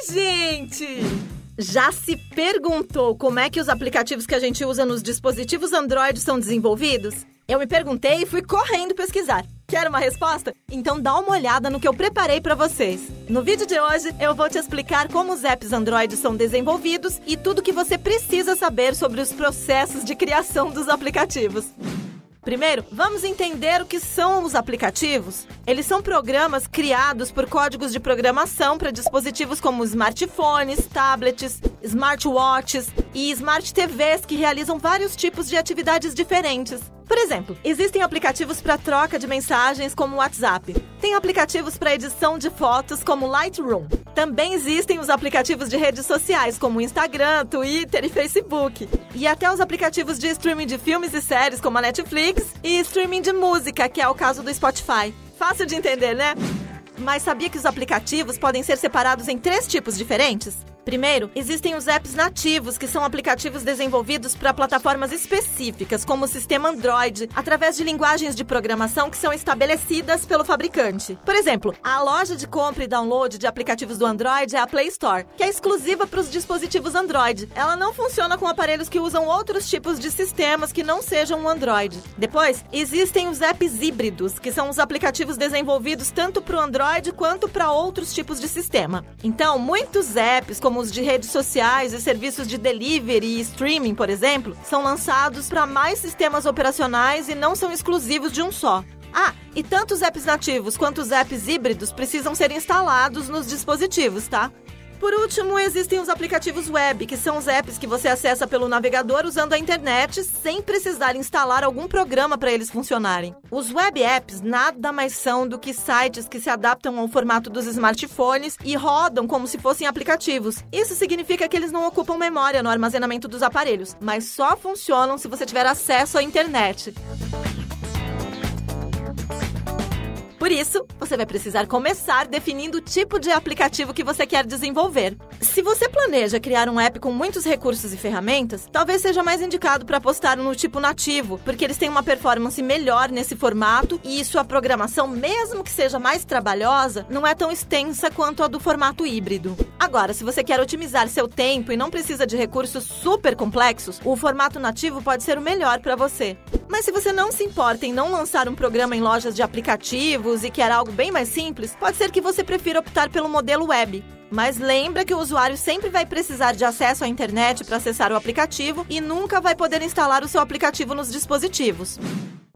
Oi, gente! Já se perguntou como é que os aplicativos que a gente usa nos dispositivos Android são desenvolvidos? Eu me perguntei e fui correndo pesquisar. Quer uma resposta? Então dá uma olhada no que eu preparei para vocês. No vídeo de hoje, eu vou te explicar como os apps Android são desenvolvidos e tudo o que você precisa saber sobre os processos de criação dos aplicativos. Primeiro, vamos entender o que são os aplicativos. Eles são programas criados por códigos de programação para dispositivos como smartphones, tablets, smartwatches e smart TVs que realizam vários tipos de atividades diferentes. Por exemplo, existem aplicativos para troca de mensagens como o WhatsApp. Tem aplicativos para edição de fotos como o Lightroom. Também existem os aplicativos de redes sociais como o Instagram, Twitter e Facebook. E até os aplicativos de streaming de filmes e séries como a Netflix e streaming de música, que é o caso do Spotify. Fácil de entender, né? Mas sabia que os aplicativos podem ser separados em 3 tipos diferentes? Primeiro, existem os apps nativos, que são aplicativos desenvolvidos para plataformas específicas, como o sistema Android, através de linguagens de programação que são estabelecidas pelo fabricante. Por exemplo, a loja de compra e download de aplicativos do Android é a Play Store, que é exclusiva para os dispositivos Android. Ela não funciona com aparelhos que usam outros tipos de sistemas que não sejam o Android. Depois, existem os apps híbridos, que são os aplicativos desenvolvidos tanto para o Android quanto para outros tipos de sistema. Então, muitos apps, como os de redes sociais e serviços de delivery e streaming, por exemplo, são lançados para mais sistemas operacionais e não são exclusivos de um só. E tanto os apps nativos quanto os apps híbridos precisam ser instalados nos dispositivos, tá? Por último, existem os aplicativos web, que são os apps que você acessa pelo navegador usando a internet sem precisar instalar algum programa para eles funcionarem. Os web apps nada mais são do que sites que se adaptam ao formato dos smartphones e rodam como se fossem aplicativos. Isso significa que eles não ocupam memória no armazenamento dos aparelhos, mas só funcionam se você tiver acesso à internet. Por isso, você vai precisar começar definindo o tipo de aplicativo que você quer desenvolver. Se você planeja criar um app com muitos recursos e ferramentas, talvez seja mais indicado para apostar no tipo nativo, porque eles têm uma performance melhor nesse formato e sua programação, mesmo que seja mais trabalhosa, não é tão extensa quanto a do formato híbrido. Agora, se você quer otimizar seu tempo e não precisa de recursos super complexos, o formato nativo pode ser o melhor para você. Mas se você não se importa em não lançar um programa em lojas de aplicativos e quer algo bem mais simples, pode ser que você prefira optar pelo modelo web. Mas lembra que o usuário sempre vai precisar de acesso à internet para acessar o aplicativo e nunca vai poder instalar o seu aplicativo nos dispositivos.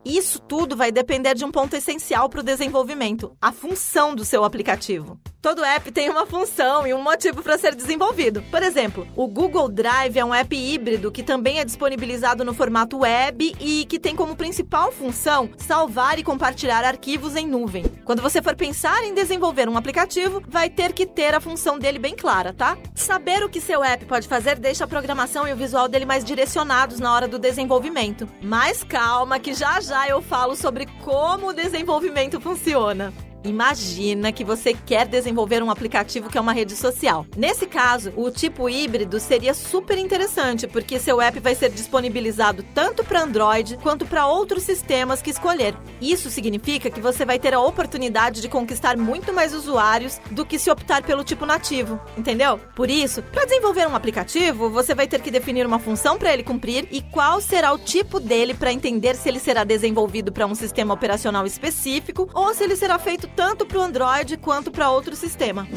Isso tudo vai depender de um ponto essencial para o desenvolvimento, a função do seu aplicativo. Todo app tem uma função e um motivo para ser desenvolvido. Por exemplo, o Google Drive é um app híbrido que também é disponibilizado no formato web e que tem como principal função salvar e compartilhar arquivos em nuvem. Quando você for pensar em desenvolver um aplicativo, vai ter que ter a função dele bem clara, tá? Saber o que seu app pode fazer deixa a programação e o visual dele mais direcionados na hora do desenvolvimento. Mas calma que já eu falo sobre como o desenvolvimento funciona. Imagina que você quer desenvolver um aplicativo que é uma rede social. Nesse caso, o tipo híbrido seria super interessante, porque seu app vai ser disponibilizado tanto para Android quanto para outros sistemas que escolher. Isso significa que você vai ter a oportunidade de conquistar muito mais usuários do que se optar pelo tipo nativo, entendeu? Por isso, para desenvolver um aplicativo, você vai ter que definir uma função para ele cumprir e qual será o tipo dele para entender se ele será desenvolvido para um sistema operacional específico ou se ele será feito tanto para o Android quanto para outro sistema.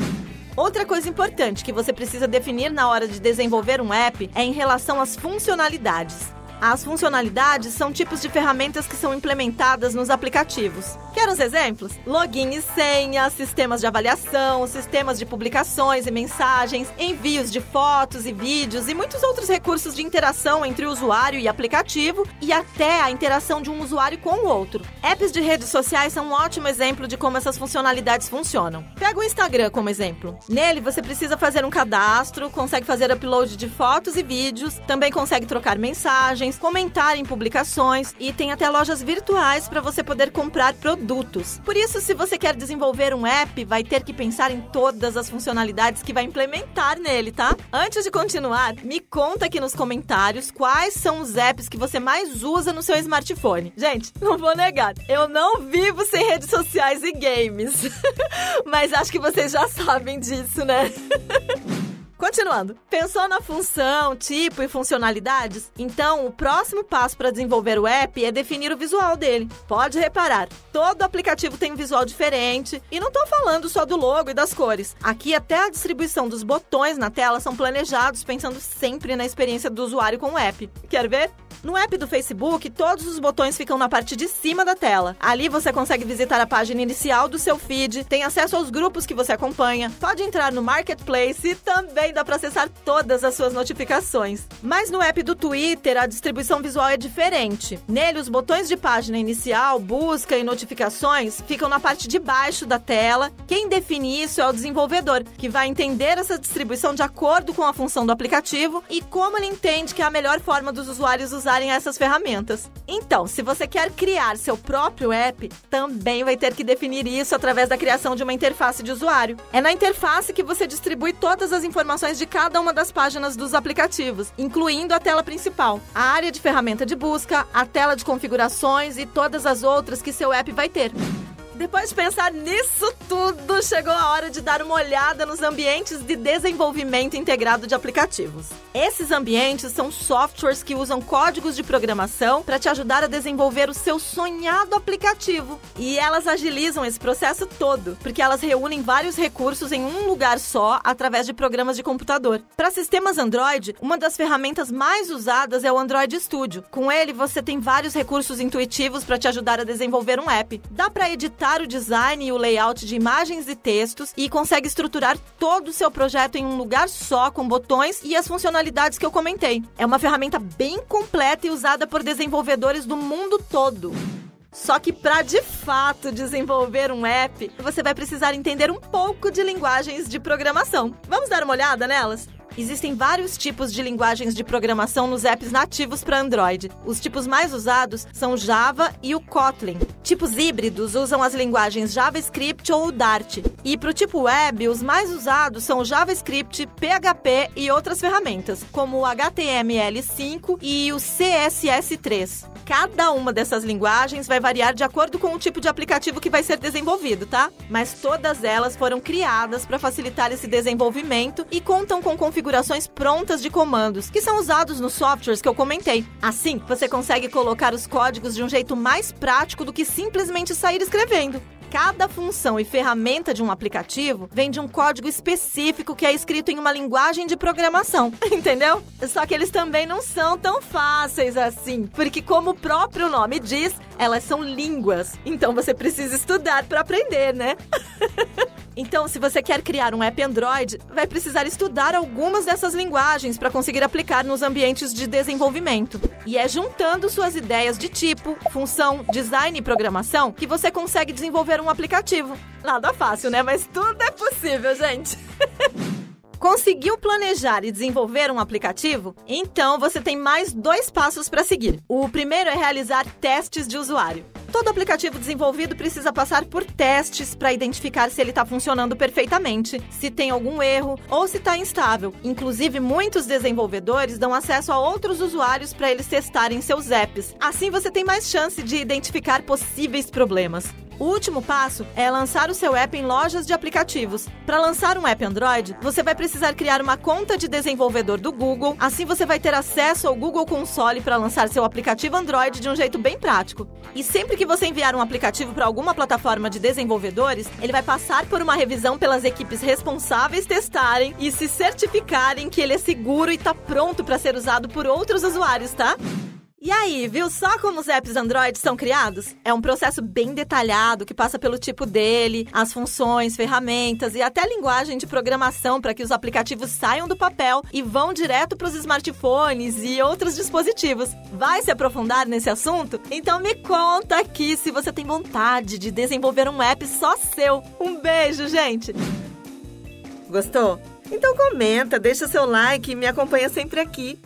Outra coisa importante que você precisa definir na hora de desenvolver um app é em relação às funcionalidades. As funcionalidades são tipos de ferramentas que são implementadas nos aplicativos. Quer uns exemplos? Login e senha, sistemas de avaliação, sistemas de publicações e mensagens, envios de fotos e vídeos e muitos outros recursos de interação entre o usuário e aplicativo e até a interação de um usuário com o outro. Apps de redes sociais são um ótimo exemplo de como essas funcionalidades funcionam. Pega o Instagram como exemplo. Nele, você precisa fazer um cadastro, consegue fazer upload de fotos e vídeos, também consegue trocar mensagens, comentar em publicações e tem até lojas virtuais para você poder comprar produtos. Por isso, se você quer desenvolver um app, vai ter que pensar em todas as funcionalidades que vai implementar nele, tá? Antes de continuar, me conta aqui nos comentários quais são os apps que você mais usa no seu smartphone. Gente, não vou negar, eu não vivo sem redes sociais e games. Mas acho que vocês já sabem disso, né? Continuando, pensou na função, tipo e funcionalidades? Então, o próximo passo para desenvolver o app é definir o visual dele. Pode reparar, todo aplicativo tem um visual diferente e não estou falando só do logo e das cores. Aqui até a distribuição dos botões na tela são planejados pensando sempre na experiência do usuário com o app. Quer ver? No app do Facebook, todos os botões ficam na parte de cima da tela. Ali você consegue visitar a página inicial do seu feed, tem acesso aos grupos que você acompanha, pode entrar no Marketplace e também dá para acessar todas as suas notificações. Mas no app do Twitter, a distribuição visual é diferente. Nele, os botões de página inicial, busca e notificações ficam na parte de baixo da tela. Quem define isso é o desenvolvedor, que vai entender essa distribuição de acordo com a função do aplicativo e como ele entende que é a melhor forma dos usuários usarem essas ferramentas. Então, se você quer criar seu próprio app, também vai ter que definir isso através da criação de uma interface de usuário. É na interface que você distribui todas as informações de cada uma das páginas dos aplicativos, incluindo a tela principal, a área de ferramenta de busca, a tela de configurações e todas as outras que seu app vai ter. Depois de pensar nisso tudo, chegou a hora de dar uma olhada nos ambientes de desenvolvimento integrado de aplicativos. Esses ambientes são softwares que usam códigos de programação para te ajudar a desenvolver o seu sonhado aplicativo. E elas agilizam esse processo todo, porque elas reúnem vários recursos em um lugar só através de programas de computador. Para sistemas Android, uma das ferramentas mais usadas é o Android Studio. Com ele, você tem vários recursos intuitivos para te ajudar a desenvolver um app. Dá para editar o design e o layout de imagens e textos e consegue estruturar todo o seu projeto em um lugar só, com botões e as funcionalidades que eu comentei. É uma ferramenta bem completa e usada por desenvolvedores do mundo todo. Só que para de fato desenvolver um app, você vai precisar entender um pouco de linguagens de programação. Vamos dar uma olhada nelas? Existem vários tipos de linguagens de programação nos apps nativos para Android. Os tipos mais usados são o Java e o Kotlin. Tipos híbridos usam as linguagens JavaScript ou Dart. E para o tipo web, os mais usados são o JavaScript, PHP e outras ferramentas, como o HTML5 e o CSS3. Cada uma dessas linguagens vai variar de acordo com o tipo de aplicativo que vai ser desenvolvido, tá? Mas todas elas foram criadas para facilitar esse desenvolvimento e contam com configurações prontas de comandos, que são usados nos softwares que eu comentei. Assim, você consegue colocar os códigos de um jeito mais prático do que simplesmente sair escrevendo. Cada função e ferramenta de um aplicativo vem de um código específico que é escrito em uma linguagem de programação, entendeu? Só que eles também não são tão fáceis assim, porque como o próprio nome diz, elas são línguas. Então você precisa estudar para aprender, né? Então, se você quer criar um app Android, vai precisar estudar algumas dessas linguagens para conseguir aplicar nos ambientes de desenvolvimento. E é juntando suas ideias de tipo, função, design e programação que você consegue desenvolver um aplicativo. Nada fácil, né? Mas tudo é possível, gente! Conseguiu planejar e desenvolver um aplicativo? Então, você tem mais 2 passos para seguir. O primeiro é realizar testes de usuário. Todo aplicativo desenvolvido precisa passar por testes para identificar se ele está funcionando perfeitamente, se tem algum erro ou se está instável. Inclusive, muitos desenvolvedores dão acesso a outros usuários para eles testarem seus apps. Assim, você tem mais chance de identificar possíveis problemas. O último passo é lançar o seu app em lojas de aplicativos. Para lançar um app Android, você vai precisar criar uma conta de desenvolvedor do Google. Assim você vai ter acesso ao Google Console para lançar seu aplicativo Android de um jeito bem prático. E sempre que você enviar um aplicativo para alguma plataforma de desenvolvedores, ele vai passar por uma revisão pelas equipes responsáveis testarem e se certificarem que ele é seguro e está pronto para ser usado por outros usuários, tá? E aí, viu só como os apps Android são criados? É um processo bem detalhado que passa pelo tipo dele, as funções, ferramentas e até linguagem de programação para que os aplicativos saiam do papel e vão direto para os smartphones e outros dispositivos. Vai se aprofundar nesse assunto? Então me conta aqui se você tem vontade de desenvolver um app só seu. Um beijo, gente! Gostou? Então comenta, deixa seu like e me acompanha sempre aqui.